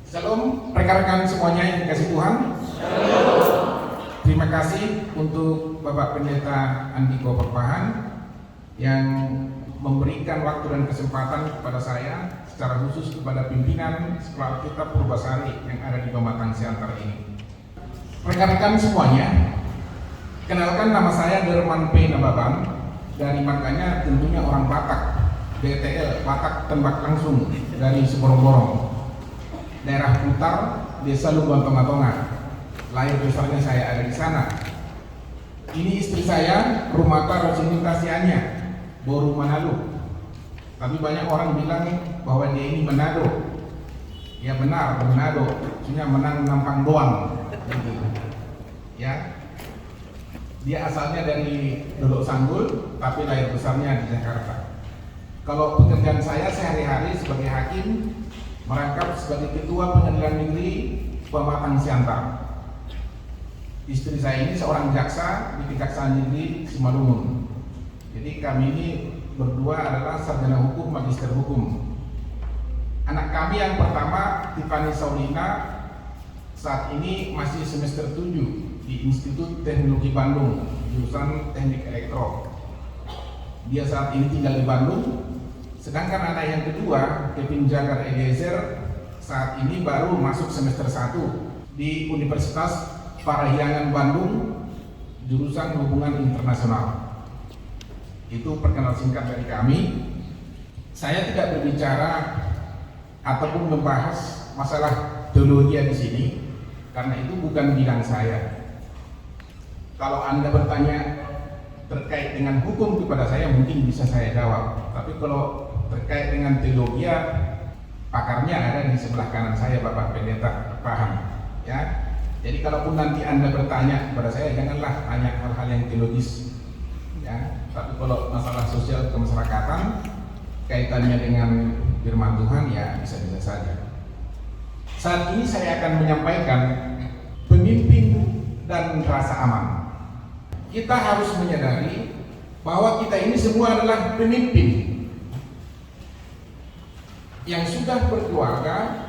Shalom rekan-rekan semuanya yang dikasih Tuhan. Terima kasih untuk Bapak Pendeta Andiko Perpahan yang memberikan waktu dan kesempatan kepada saya, secara khusus kepada pimpinan Sekolah Alkitab Purbasari yang ada di Pematang Siantar ini. Rekan-rekan semuanya, kenalkan, nama saya Derman P. Nababan, dari marganya tentunya orang Batak, BTL, Batak Tembak Langsung, dari Seborong-borong, daerah Kutar, Desa Lubuan Tonga-Tonga. Lahir besarnya saya ada di sana. Ini istri saya, Rumata Rosini Tasianya, Boru Manado. Tapi banyak orang bilang bahwa dia ini Manado. Ya benar, Manado. Maksudnya menang nampang doang. Gitu. Ya. Dia asalnya dari Dolok Sanggul, tapi lahir besarnya di Jakarta. Kalau pekerjaan saya sehari-hari sebagai hakim, merangkap sebagai Ketua Pengadilan Negeri Pematang Siantar. Istri saya ini seorang jaksa di Kejaksaan Negeri Simalungun. Jadi kami ini berdua adalah sarjana hukum, magister hukum. Anak kami yang pertama, Tiffany Saulina, saat ini masih semester 7 di Institut Teknologi Bandung, jurusan Teknik Elektro. Dia saat ini tinggal di Bandung. Sedangkan anak yang kedua, Kevin Jagar Eliezer, saat ini baru masuk semester 1 di Universitas Parahyangan Bandung, jurusan Hubungan Internasional. Itu perkenalan singkat dari kami. Saya tidak berbicara ataupun membahas masalah teologi di sini, karena itu bukan bidang saya. Kalau Anda bertanya terkait dengan hukum kepada saya, mungkin bisa saya jawab. Tapi kalau terkait dengan teologi, pakarnya ada di sebelah kanan saya, Bapak Pendeta Paham. Ya. Jadi kalaupun nanti Anda bertanya kepada saya, janganlah tanya hal-hal yang teologis. Ya. Tapi kalau masalah sosial kemasyarakatan, kaitannya dengan firman Tuhan, ya bisa-bisa saja. Saat ini saya akan menyampaikan pemimpin dan rasa aman. Kita harus menyadari bahwa kita ini semua adalah pemimpin yang sudah berkeluarga.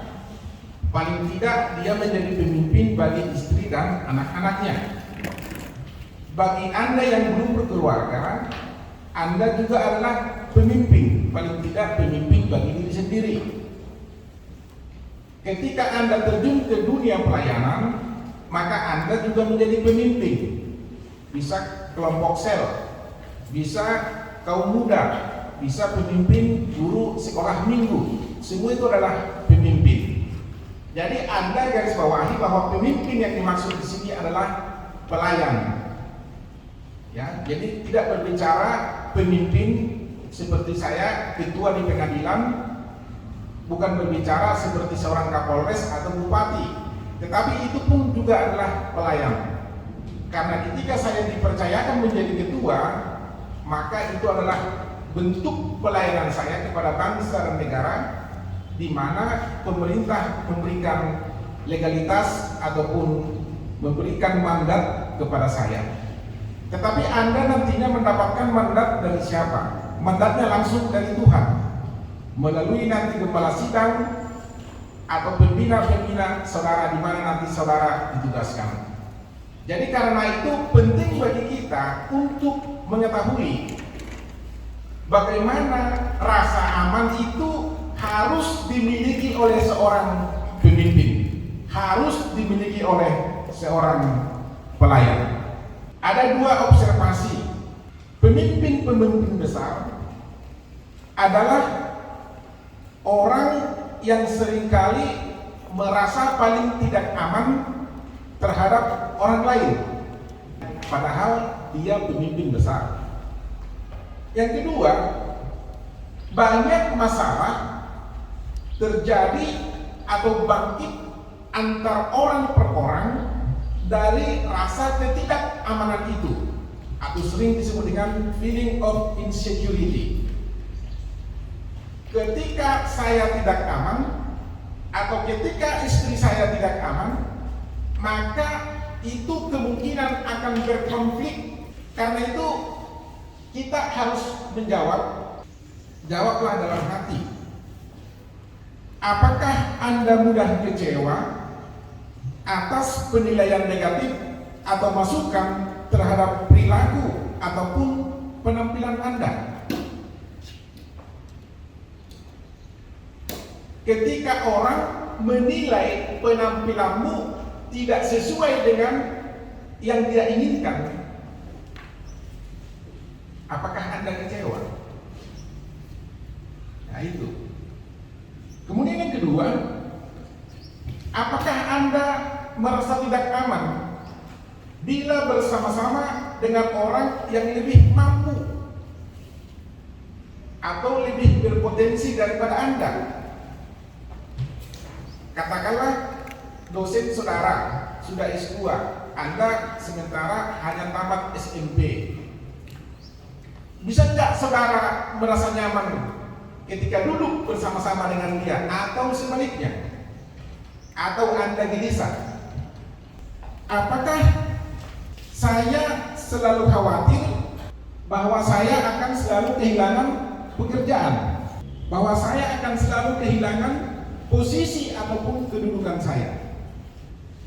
Paling tidak dia menjadi pemimpin bagi istri dan anak-anaknya. Bagi Anda yang belum berkeluarga, Anda juga adalah pemimpin, paling tidak pemimpin bagi diri sendiri. Ketika Anda terjun ke dunia pelayanan, maka Anda juga menjadi pemimpin. Bisa kelompok sel, bisa kaum muda, bisa pemimpin guru sekolah minggu. Semua itu adalah pemimpin. Jadi Anda garis bawahi bahwa pemimpin yang dimaksud di sini adalah pelayan. Ya, jadi tidak berbicara pemimpin seperti saya, ketua di pengadilan, bukan berbicara seperti seorang kapolres atau bupati, tetapi itu pun juga adalah pelayan. Karena ketika saya dipercayakan menjadi ketua, maka itu adalah bentuk pelayanan saya kepada bangsa dan negara, di mana pemerintah memberikan legalitas ataupun memberikan mandat kepada saya. Tetapi Anda nantinya mendapatkan mandat dari siapa? Mandatnya langsung dari Tuhan, melalui nanti kepala sidang atau pembina-pembina saudara, di mana nanti saudara ditugaskan. Jadi karena itu penting bagi kita untuk mengetahui bagaimana rasa aman itu harus dimiliki oleh seorang pemimpin, harus dimiliki oleh seorang pelayan. Ada dua observasi. Pemimpin-pemimpin besar adalah orang yang seringkali merasa paling tidak aman terhadap orang lain, padahal dia pemimpin besar. Yang kedua, banyak masalah terjadi atau bangkit antar orang per orang dari rasa ketidakamanan itu, atau sering disebut dengan feeling of insecurity. Ketika saya tidak aman atau ketika istri saya tidak aman, maka itu kemungkinan akan berkonflik. Karena itu kita harus menjawab, jawablah dalam hati. Apakah Anda mudah kecewa atas penilaian negatif atau masukan terhadap perilaku ataupun penampilan Anda? Ketika orang menilai penampilanmu tidak sesuai dengan yang dia inginkan, apakah Anda kecewa? Nah itu. Kemudian yang kedua, apakah Anda merasa tidak aman bila bersama-sama dengan orang yang lebih mampu atau lebih berpotensi daripada Anda? Katakanlah dosen saudara sudah S2, Anda sementara hanya tamat SMP. Bisa nggak saudara merasa nyaman ketika duduk bersama-sama dengan dia, atau sebaliknya? Atau Anda gelisah? Apakah saya selalu khawatir bahwa saya akan selalu kehilangan pekerjaan, bahwa saya akan selalu kehilangan posisi ataupun kedudukan saya?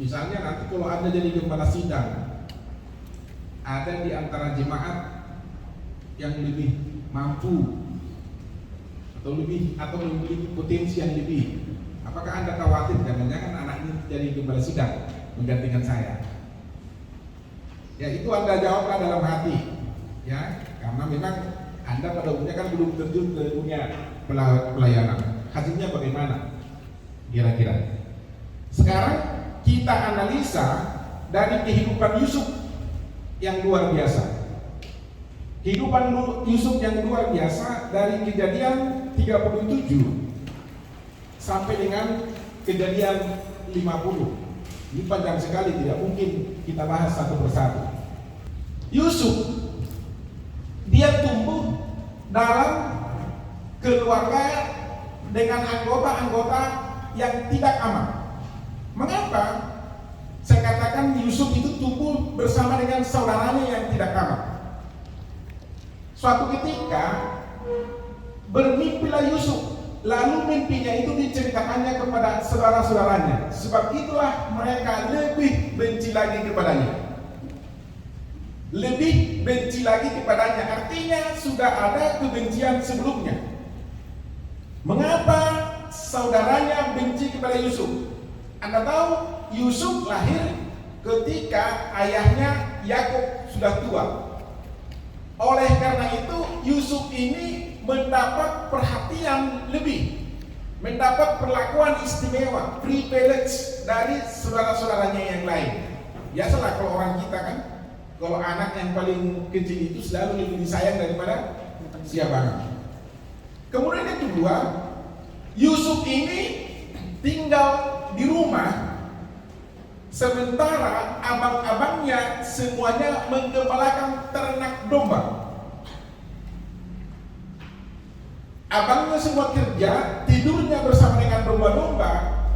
Misalnya nanti kalau Anda jadi gembala sidang, ada di antara jemaat yang lebih mampu atau memiliki potensi yang lebih, apakah Anda khawatir jangan-jangan anak ini jadi gembala sidang menggantikan saya? Ya itu Anda jawablah dalam hati, ya, karena memang Anda pada umumnya kan belum terjun ke dunia pelayanan. Hasilnya bagaimana kira-kira? Sekarang kita analisa dari kehidupan Yusuf yang luar biasa. Kehidupan Yusuf yang luar biasa dari Kejadian 37 sampai dengan Kejadian 50. Ini panjang sekali, tidak mungkin kita bahas satu persatu. Yusuf, dia tumbuh dalam keluarga dengan anggota-anggota yang tidak aman. Mengapa saya katakan Yusuf itu tumbuh bersama dengan saudaranya yang tidak aman? Suatu ketika bermimpilah Yusuf, lalu mimpinya itu diceritakannya kepada saudara-saudaranya. Sebab itulah mereka lebih benci lagi kepadanya. Lebih benci lagi kepadanya, artinya sudah ada kebencian sebelumnya. Mengapa saudaranya benci kepada Yusuf? Anda tahu Yusuf lahir ketika ayahnya Yakub sudah tua. Oleh karena itu Yusuf ini mendapat perhatian lebih, mendapat perlakuan istimewa, privilege dari saudara-saudaranya yang lain. Biasalah kalau orang kita kan, kalau anak yang paling kecil itu selalu lebih disayang daripada siapa. Kemudian yang kedua, Yusuf ini tinggal di rumah, sementara abang-abangnya semuanya menggembalakan ternak domba. Abangnya semua kerja, tidurnya bersama dengan domba-domba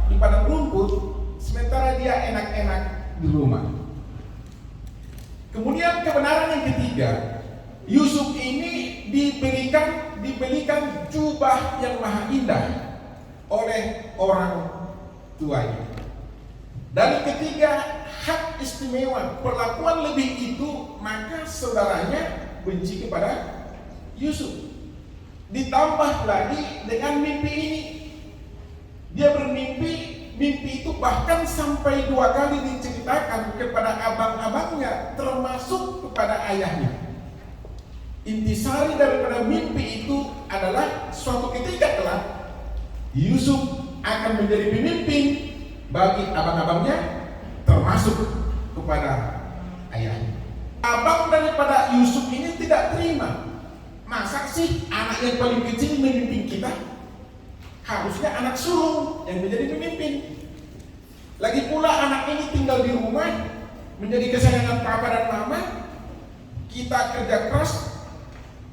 di padang rumput, sementara dia enak-enak di rumah. Kemudian kebenaran yang ketiga, Yusuf ini diberikan jubah yang maha indah oleh orang tuanya. Dari ketiga hak istimewa, perlakuan lebih itu, maka saudaranya benci kepada Yusuf. Ditambah lagi dengan mimpi ini, dia bermimpi, mimpi itu bahkan sampai 2 kali diceritakan kepada abang-abangnya, termasuk kepada ayahnya. Intisari daripada mimpi itu adalah suatu ketika kelak Yusuf akan menjadi pemimpin bagi abang-abangnya, termasuk kepada ayahnya. Abang daripada Yusuf ini tidak terima. Masa sih anak yang paling kecil memimpin kita? Harusnya anak sulung yang menjadi pemimpin. Lagi pula anak ini tinggal di rumah, menjadi kesayangan papa dan mama. Kita kerja keras,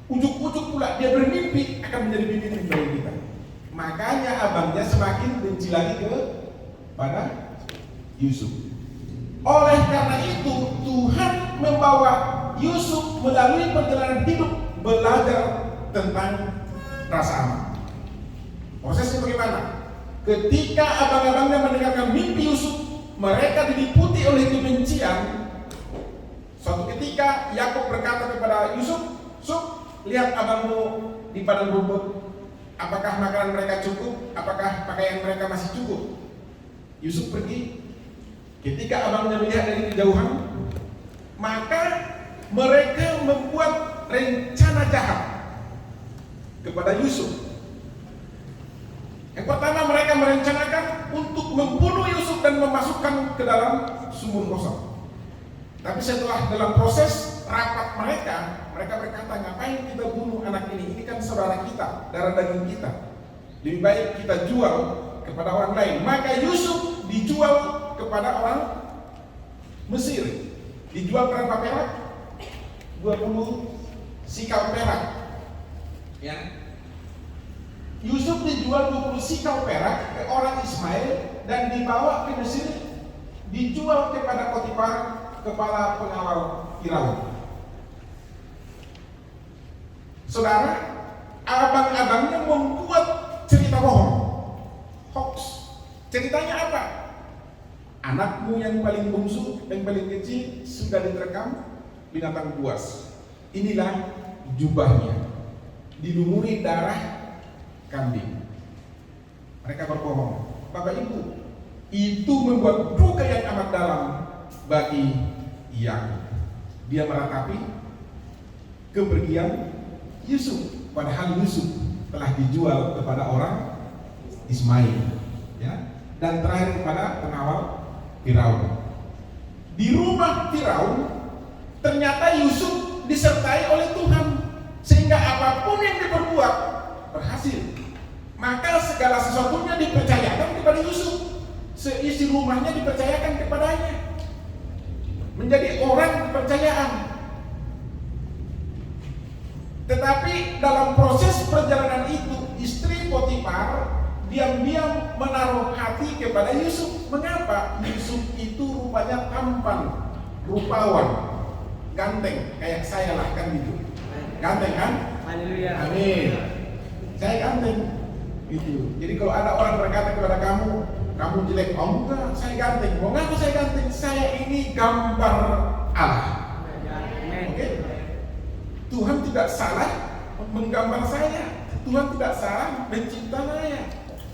ujuk-ujuk pula dia bermimpi akan menjadi pemimpin bagi kita. Makanya abangnya semakin benci lagi kepada Yusuf. Oleh karena itu Tuhan membawa Yusuf melalui perjalanan hidup belajar tentang rasa aman. Prosesnya bagaimana? Ketika abang-abangnya mendengarkan mimpi Yusuf, mereka diliputi oleh kebencian. Suatu ketika Yakub berkata kepada Yusuf, "Yusuf, lihat abangmu di padang rumput. Apakah makanan mereka cukup? Apakah pakaian mereka masih cukup?" Yusuf pergi. Ketika abangnya melihat dari kejauhan, maka mereka membuat rencana jahat kepada Yusuf. Yang pertama, mereka merencanakan untuk membunuh Yusuf dan memasukkan ke dalam sumur kosong. Tapi setelah dalam proses rapat mereka berkata, ngapain kita bunuh anak ini? Ini kan saudara kita, darah daging kita. Lebih baik kita jual kepada orang lain. Maka Yusuf dijual kepada orang Mesir. Dijual berapa perak? 20 sikal perak. Ya. Yusuf dijual 20 sikal perak ke orang Ismail dan dibawa ke Mesir, dijual kepada Potifar, kepala pengawal Firaun. Saudara, abang-abangnya membuat cerita bohong, hoax. Ceritanya apa? Anakmu yang paling bungsu, yang paling kecil sudah diterkam binatang buas. Inilah jubahnya, dilumuri darah kambing. Mereka berbohong. Bapak Ibu, itu membuat duka yang amat dalam bagi Yakub. Dia meratapi kepergian Yusuf, padahal Yusuf telah dijual kepada orang Ismail, ya, dan terakhir kepada pengawal Firaun. Di rumah Firaun ternyata Yusuf disertai oleh Tuhan, sehingga apapun yang diperbuat berhasil. Maka segala sesuatunya dipercayakan kepada Yusuf. Seisi rumahnya dipercayakan kepadanya, menjadi orang kepercayaan. Tetapi dalam proses perjalanan itu, istri Potifar diam-diam menaruh hati kepada Yusuf. Mengapa? Yusuf itu rupanya tampan, rupawan, ganteng, kayak saya lah kan gitu. Ganteng kan? Haleluya. Amin. Saya ganteng gitu. Jadi kalau ada orang berkata kepada kamu jelek, oh enggak, saya ganteng. Mau ngaku saya ganteng? Saya ini gambar Allah. Oke? Tuhan tidak salah menggambar saya. Tuhan tidak salah mencipta saya.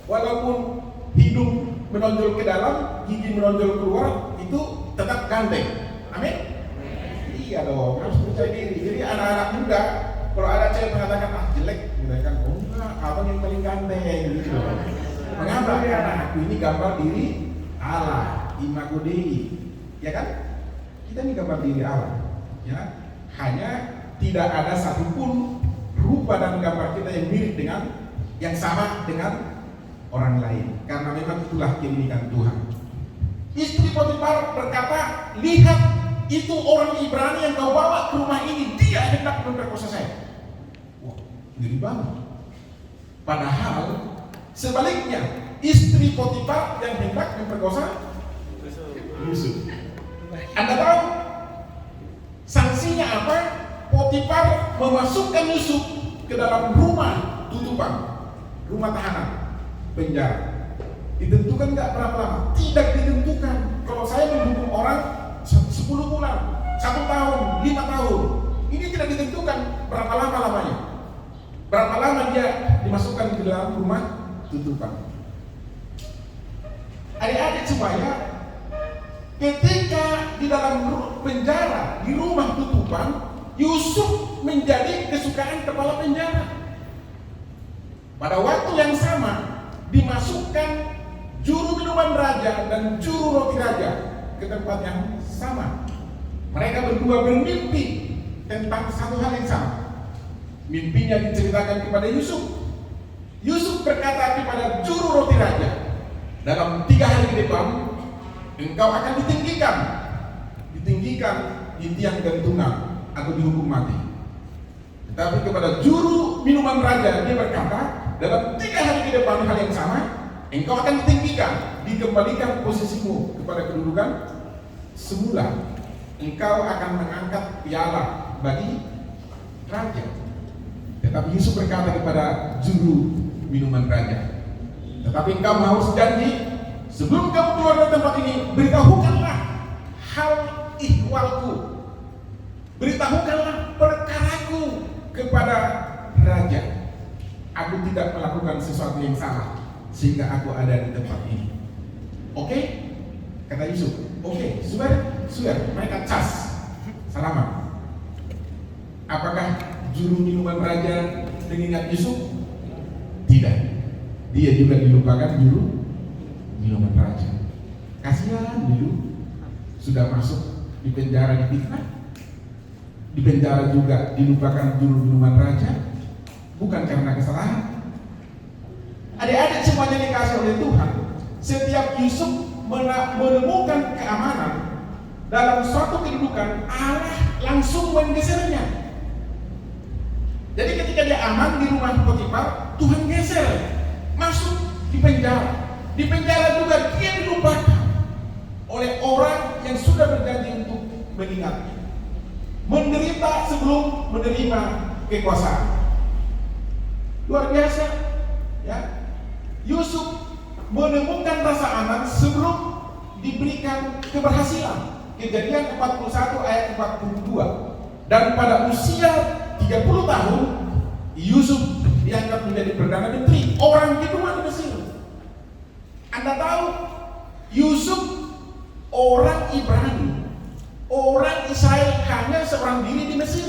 Walaupun hidung menonjol ke dalam, gigi menonjol keluar, itu tetap ganteng. Amin? Iya dong, harus percaya diri. Jadi anak-anak muda, kalau ada cewek mengatakan jelek, mereka kan, oh enggak, abang yang paling ganteng gitu. Mengapa? Karena aku ini gambar diri Allah, imago Dei, ya kan? Kita ini gambar diri Allah, ya. Hanya tidak ada satupun rupa dan gambar kita yang mirip dengan, yang sama dengan orang lain, karena memang itulah keunikan Tuhan. Istri Potifar berkata, lihat itu orang Ibrani yang kau bawa ke rumah ini, dia hendak memperkosa saya. Wah, ngeri banget. Padahal sebaliknya, istri Potifar yang hendak memperkosa Yusuf. Anda tahu sanksinya apa? Potifar memasukkan Yusuf ke dalam rumah tutupan, rumah tahanan, penjara. Ditentukan nggak berapa lama? Tidak ditentukan. Kalau saya menghukum orang 10 bulan, 1 tahun, 5 tahun, ini tidak ditentukan berapa lama lamanya. Berapa lama dia dimasukkan ke dalam rumah tutupan. Adik-adik semuanya, ketika di dalam penjara, di rumah tutupan, Yusuf menjadi kesukaan kepala penjara. Pada waktu yang sama, dimasukkan juru minuman raja dan juru roti raja ke tempat yang sama. Mereka berdua bermimpi tentang satu hal yang sama. Mimpinya diceritakan kepada Yusuf. Yusuf berkata kepada juru roti raja, dalam 3 hari ke depan engkau akan ditinggikan di tiang gantungan atau dihukum mati. Tetapi kepada juru minuman raja dia berkata, dalam 3 hari ke depan hal yang sama, engkau akan ditinggikan, dikembalikan posisimu kepada kedudukan semula. Engkau akan mengangkat piala bagi raja. Tetapi Yusuf berkata kepada juru minuman raja, Tetapi engkau harus janji, sebelum kamu keluar dari tempat ini, beritahukanlah hal ihwalku, beritahukanlah perkaraku kepada raja. Aku tidak melakukan sesuatu yang salah sehingga aku ada di tempat ini. Oke? Kata Yusuf. Oke, sudah, mereka cas. Selamat. Apakah juru minuman raja mengingat Yusuf? Tidak. Dia juga dilupakan juru minuman raja. Kasihan dulu sudah masuk di penjara di fitnah. Di penjara juga dilupakan juru minuman raja. Bukan karena kesalahan. Adik-adik semuanya dikasih oleh Tuhan. Setiap Yusuf menemukan keamanan dalam suatu kedudukan, Allah langsung menggesernya. Jadi ketika dia aman di rumah Potifar, Tuhan geser, masuk di penjara. Di penjara juga dia dilupakan oleh orang yang sudah berjanji untuk mengingatnya. Menderita sebelum menerima kekuasaan. Luar biasa, ya. Yusuf menemukan rasa aman sebelum diberikan keberhasilan. Kejadian 41 ayat 42. Dan pada usia 30 tahun, Yusuf dianggap menjadi Perdana Menteri, orang kedua di Mesir. Anda tahu, Yusuf orang Ibrani, orang Israel hanya seorang diri di Mesir.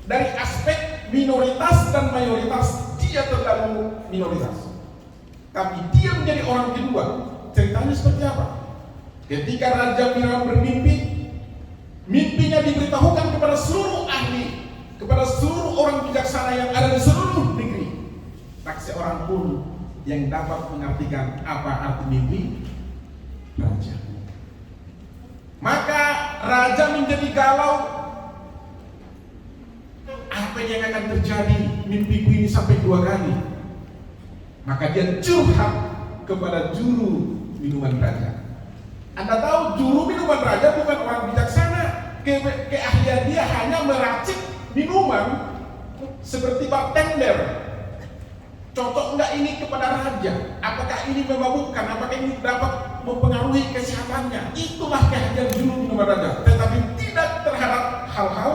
Dari aspek minoritas dan mayoritas, dia tergabung minoritas. Tapi dia menjadi orang kedua. Ceritanya seperti apa? Ketika Raja Firaun bermimpi, mimpinya diberitahukan kepada seluruh ahli, kepada seluruh orang bijaksana yang ada di seluruh negeri. Tak seorang pun yang dapat mengartikan apa arti mimpi raja. Maka raja menjadi galau. Apa yang akan terjadi? Mimpiku ini sampai 2 kali. Maka dia curhat kepada juru minuman raja. Anda tahu juru minuman raja bukan orang bijaksana. Keahlian dia hanya meracik minuman seperti bartender. Cocok enggak ini kepada raja? Apakah ini memabukkan? Apakah ini dapat mempengaruhi kesehatannya? Itulah keahlian juru minuman raja. Tetapi tidak terhadap hal-hal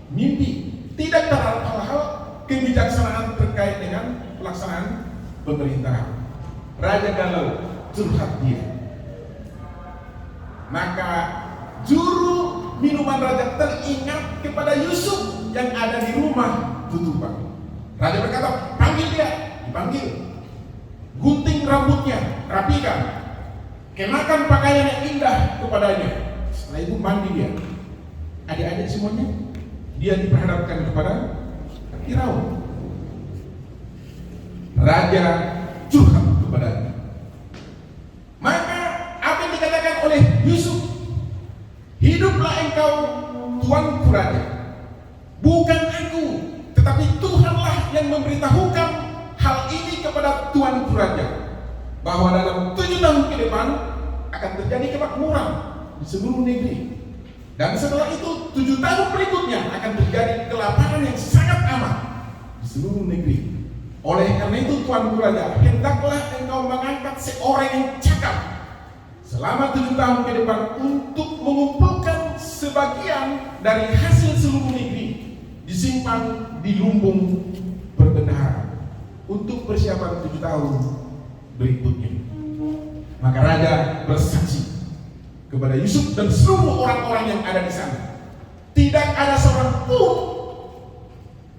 mimpi. Tidak terhadap hal-hal kebijaksanaan terkait dengan pelaksanaan pemerintahan. Raja galau, curhat dia. Maka juru minuman raja teringat kepada Yusuf yang ada di rumah tutupan. Raja berkata, panggil dia. Dipanggil. Gunting rambutnya, rapikan. Kenakan pakaian yang indah kepadanya. Setelah itu mandi dia. Adik-adik semuanya, dia diperhadapkan kepada Firaun. Raja curhat kepadanya. Maka apa yang dikatakan oleh Yusuf? Hiduplah engkau tuanku raja. Bukan aku, tetapi Tuhanlah yang memberitahukan hal ini kepada tuanku raja, bahwa dalam 7 tahun ke depan akan terjadi kemakmuran di seluruh negeri. Dan setelah itu 7 tahun berikutnya akan terjadi kelaparan yang sangat amat di seluruh negeri. Oleh karena itu tuanku raja, hendaklah engkau mengangkat seorang yang cakap selama 7 tahun ke depan untuk mengumpulkan sebagian dari hasil seluruh negeri, disimpan di lumbung perbendaharaan untuk persiapan 7 tahun berikutnya. Maka raja bersaksi kepada Yusuf dan seluruh orang-orang yang ada di sana. Tidak ada seorang pun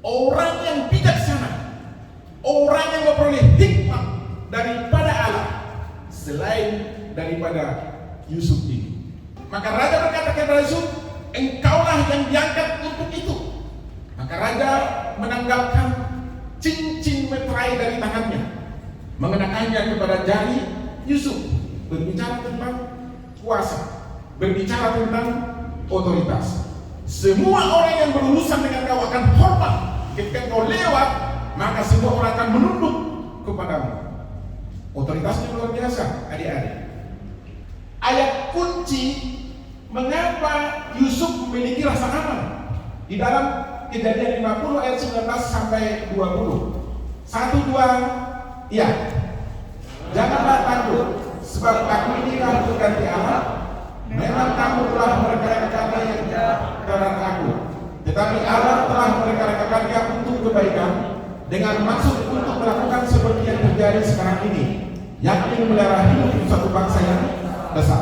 orang yang bijaksana, orang yang memperoleh hikmah daripada Allah selain daripada Yusuf ini. Maka raja berkata kepada Yusuf, engkaulah yang diangkat untuk itu. Maka raja menanggalkan cincin meterai dari tangannya, mengenakannya kepada jari Yusuf, berbicara tentang kuasa, berbicara tentang otoritas. Semua orang yang berurusan dengan kau akan hormat. Ketika kau lewat, maka semua orang akan menunduk kepadamu. Otoritasnya luar biasa, adik-adik. Ayat kunci mengapa Yusuf memiliki rasa aman di dalam Kejadian 50 ayat 19 sampai 20. 1, 2, Iya, janganlah takut, sebab aku ini kamu ganti Allah. Memang kamu telah merekarekakannya yang terhadap aku, tetapi Allah telah merekarekakannya untuk kebaikan, dengan maksud untuk melakukan seperti yang terjadi sekarang ini, yakni memelihara hidup satu bangsa yang besar.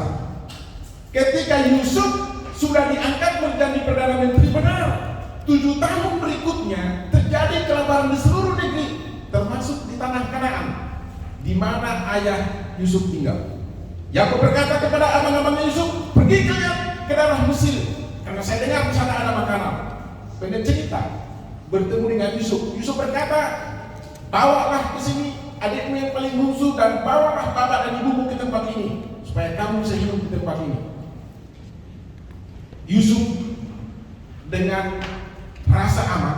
Ketika Yusuf sudah diangkat menjadi Perdana Menteri, benar 7 tahun berikutnya terjadi kelaparan di seluruh negeri, termasuk di tanah Kanaan, di mana ayah Yusuf tinggal. Yakub berkata kepada abang-abangnya Yusuf, pergi kalian ke daerah Mesir, karena saya dengar di sana ada makanan. Pendek cerita, bertemu dengan Yusuf. Yusuf berkata, bawalah ke sini adikmu yang paling bungsu, dan bawalah bapak dan ibumu ke tempat ini, supaya kamu bisa hidup di tempat ini. Yusuf dengan rasa aman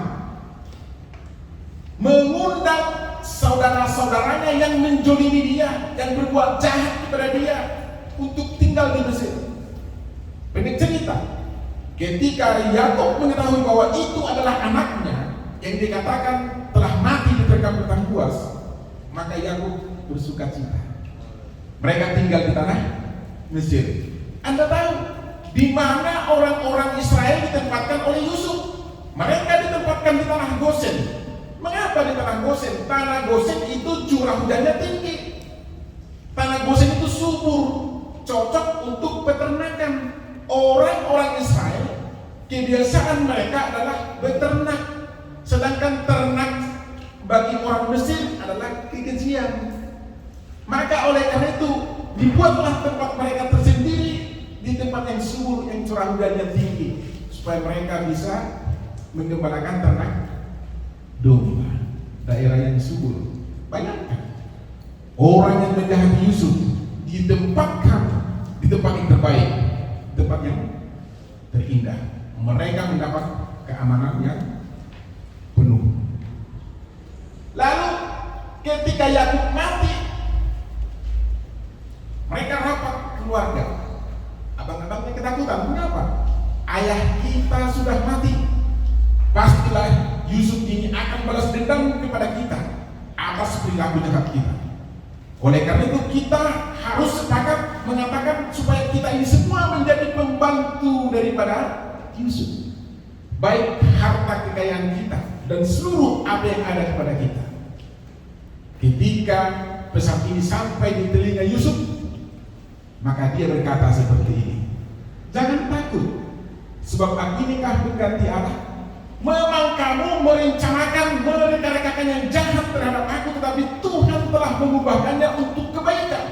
mengundang saudara-saudaranya yang menjolimi dia, yang berbuat jahat kepada dia, untuk tinggal di Mesir. Pendek cerita, ketika Yakub mengetahui bahwa itu adalah anaknya yang dikatakan telah mati diterkam hutan buas, maka Yakub bersuka cita. Mereka tinggal di tanah Mesir. Anda tahu di mana orang-orang Israel ditempatkan oleh Yusuf? Mereka ditempatkan di tanah Gosen. Mengapa di tanah Gosen? Tanah Gosen itu curah hujannya tinggi. Tanah Gosen itu subur, cocok untuk peternakan. Orang-orang Israel, kebiasaan mereka adalah beternak, sedangkan ternak bagi orang Mesir adalah kekejian. Maka oleh karena itu dibuatlah tempat mereka tersendiri di tempat yang subur, yang curah hujannya tinggi, supaya mereka bisa mengembalakan ternak domba. Daerah yang subur. Bayangkan, orang yang menjahati Yusuf ditempatkan di tempat yang terbaik, tempat yang terindah. Mereka mendapat keamanan yang penuh. Lalu ketika Yakub mati, mereka rapat keluarga. Abang-abangnya ketakutan. Mengapa? Ayah kita sudah mati. Pastilah Yusuf ini akan balas dendam kepada kita atas perilaku jahat kita. Oleh karena itu kita harus sepakat mengatakan supaya kita ini semua menjadi pembantu daripada Yusuf, baik harta kekayaan kita dan seluruh apa yang ada kepada kita. Ketika pesan ini sampai di telinga Yusuf, maka dia berkata seperti ini, jangan takut, sebab aku ini pengganti Allah. Memang kamu merencanakan merencanakan yang jahat terhadap aku, tetapi Tuhan telah mengubahkannya untuk kebaikan.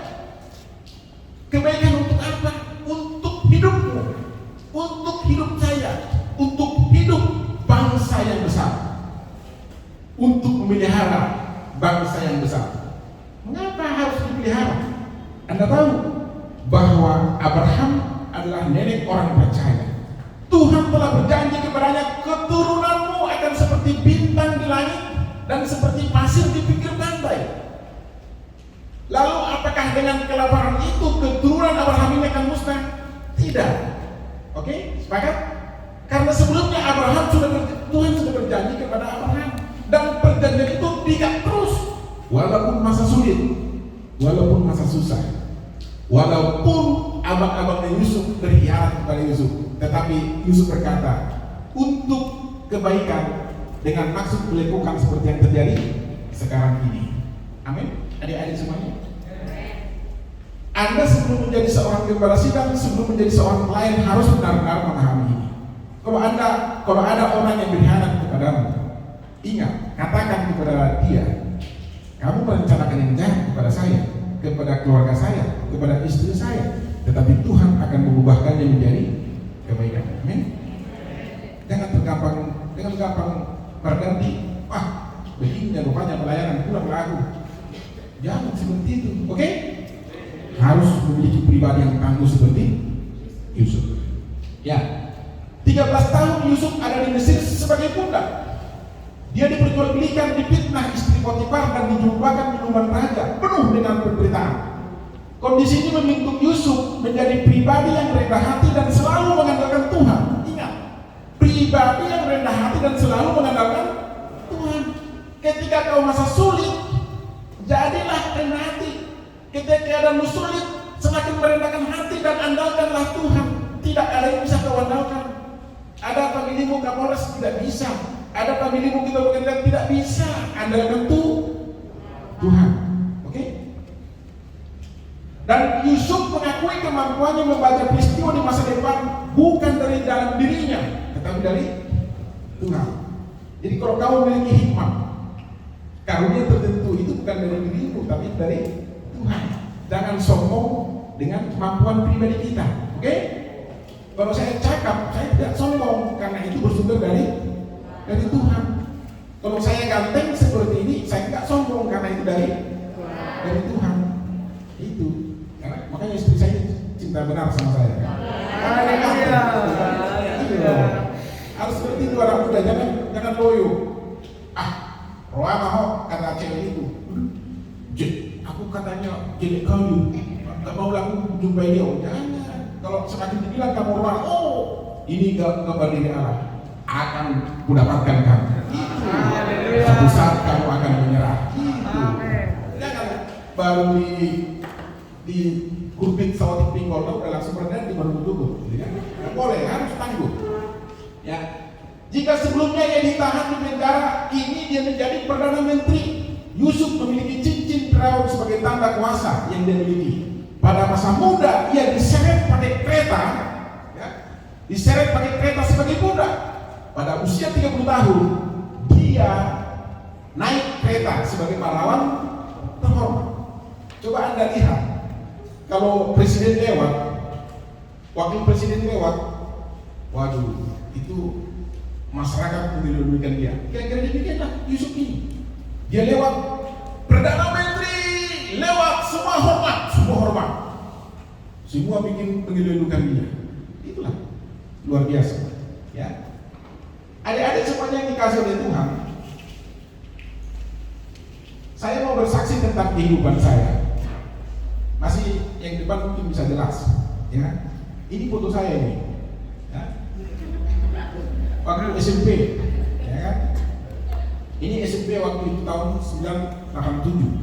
Kebaikan untuk apa? Untuk hidupmu, untuk hidup saya, untuk hidup bangsa yang besar, untuk memelihara bangsa yang besar. Mengapa harus dipelihara? Anda tahu bahwa Abraham adalah nenek orang percaya. Tuhan telah berjanji kepadanya, keturunanmu akan seperti bintang di langit dan seperti pasir di pinggir pantai. Lalu apakah dengan kelaparan itu keturunan Abraham ini akan musnah? Tidak. Oke, sepakat? Karena sebelumnya Tuhan sudah berjanji kepada Abraham, dan perjanjian itu diikat terus, walaupun masa sulit, walaupun masa susah, walaupun abang-abangnya Yusuf berkhianat kepada Yusuf. Tetapi Yusuf berkata, untuk kebaikan, dengan maksud melakukan seperti yang terjadi sekarang ini. Amin. Adik-adik semuanya, Anda sebelum menjadi seorang gembala sidang, sebelum menjadi seorang pelayan, harus benar-benar memahami ini. Kalau ada orang yang berkhianat kepadamu, ingat, katakan kepada dia, kamu merencanakan yang jahat kepada saya, kepada keluarga saya, kepada istri saya, tetapi Tuhan akan mengubahkannya menjadi kebaikan. Amin. Jangan gampang berganti. Wah, begini rupanya pelayanan, pulang lagu. Jangan seperti itu. Oke? Harus memiliki pribadi yang tangguh seperti Yusuf. Ya, 13 tahun Yusuf ada di Mesir sebagai budak. Dia diperjualbelikan, difitnah istri Potifar, dan dijumpakan minuman raja penuh dengan penderitaan. Kondisi ini membentuk Yusuf menjadi pribadi yang rendah hati dan selalu mengandalkan Tuhan. Ingat, pribadi yang rendah hati dan selalu mengandalkan Tuhan. Ketika kau masa sulit, Jadilah rendah hati. Ketika keadaanmu sulit, semakin merendahkan hati dan andalkanlah Tuhan. Tidak ada yang bisa kau andalkan. Ada familimu Kapolres, tidak bisa. Ada familimu kita bekerja, tidak bisa. Andalkan Tuhan. Oke? Dan Yusuf mengakui kemampuannya membaca peristiwa di masa depan bukan dari dalam dirinya, tetapi dari Tuhan. Jadi kalau kau memiliki hikmah, karunia tertentu itu bukan dari dirimu, tapi dari Tuhan. Jangan sombong dengan kemampuan pribadi kita. Oke? Kalau saya cakap, saya tidak sombong karena itu bersumber dari Tuhan. Kalau saya ganteng seperti ini, saya tidak sombong karena itu dari Tuhan. Itu. Karena makanya istri saya cinta benar sama saya. Harus seperti itu orang muda, jangan loyo. Roa mau kata cewek itu. Aku katanya jelek kayu, gak mau laku jumpai dia. Jangan. Kalau semakin dibilang kamu roa, ini gambar diri Allah, akan kudapatkan kamu. Suatu saat kamu akan menyerah. Jangan baru di kurbit sawat pinggol udah langsung berenang di baru dulu. Nggak boleh, harus tangguh. Ya. Jika sebelumnya ia ditahan di penjara, ini dia menjadi Perdana Menteri. Yusuf memiliki cincin Firaun sebagai tanda kuasa yang dia miliki. Pada masa muda ia diseret pakai kereta, ya, diseret pakai kereta sebagai budak. Pada usia 30 tahun dia naik kereta sebagai pahlawan terhormat. Coba Anda lihat, kalau presiden lewat, wakil presiden lewat, waduh, itu masyarakat menilai dia. Kira-kira demikianlah Yusuf ini. Dia lewat, Perdana Menteri lewat, semua hormat. Semua bikin pengeludukan dia. Itulah luar biasa. Ya. Adik-adik semuanya yang dikasih oleh Tuhan. Saya mau bersaksi tentang kehidupan saya. Masih yang depan mungkin bisa jelas. Ya. Ini foto saya ini. Ya. Waktu SMP, ya kan? Ini SMP waktu itu tahun 1987.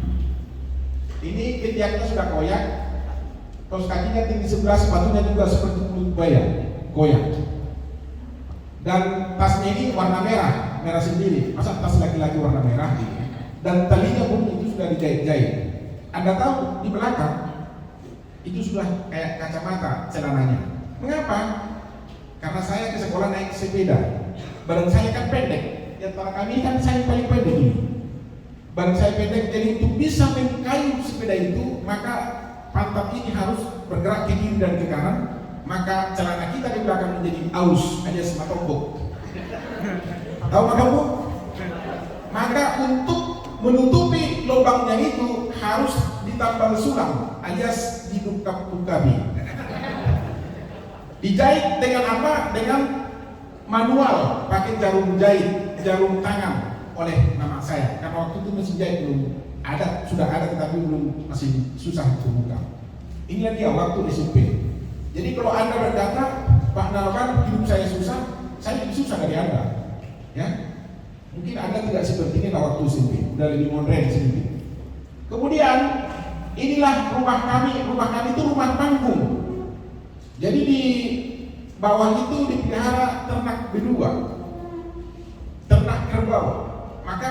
Ini ketiaknya sudah koyak, kaos kakinya tinggi sebelah, sepatunya juga seperti mulut buaya, koyak. Dan tasnya ini warna merah sendiri. Masa tas laki-laki warna merah? Dan talinya pun itu sudah dijahit-jahit. Anda tahu di belakang itu sudah kayak kacamata celananya. Mengapa? Karena saya ke sekolah naik sepeda. Badan saya kan pendek. Di antara kami kan saya paling pendek ini. Badan saya pendek, jadi untuk bisa mengayuh sepeda itu, maka pantat ini harus bergerak ke kiri dan ke kanan. Maka celana kita di belakang menjadi aus, alias matombok. Tahu matombok? Maka untuk menutupi lubangnya itu harus ditambal sulam, alias didungkap-dungkapi. Dijahit dengan apa? Dengan manual, pakai jarum jahit, jarum tangan oleh nama saya. Karena waktu itu mesin jahit belum ada, sudah ada tetapi belum, masih susah dibuka. Inilah dia waktu SMP. Jadi kalau Anda berkata, Pak Narwan, hidup saya susah, saya lebih susah dari Anda. Ya, mungkin Anda tidak seperti ini waktu SMP, udah lebih modern sedikit. Kemudian inilah rumah kami itu rumah panggung. Jadi di bawah itu dipelihara ternak beluga, ternak kerbau. Maka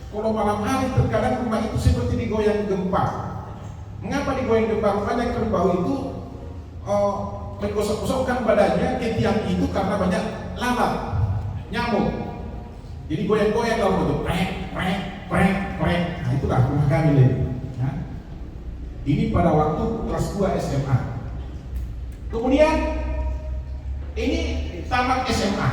kalau malam hari terkadang rumah itu seperti digoyang gempa. Mengapa digoyang gempa? Rupanya kerbau itu menggosok-gosokkan badannya ke tiang itu karena banyak lalat, nyamuk. Jadi goyang-goyang lalu itu prek. Nah itulah rumah kami ini. Nah, ini pada waktu kelas 2 SMA. Kemudian ini tamat SMA.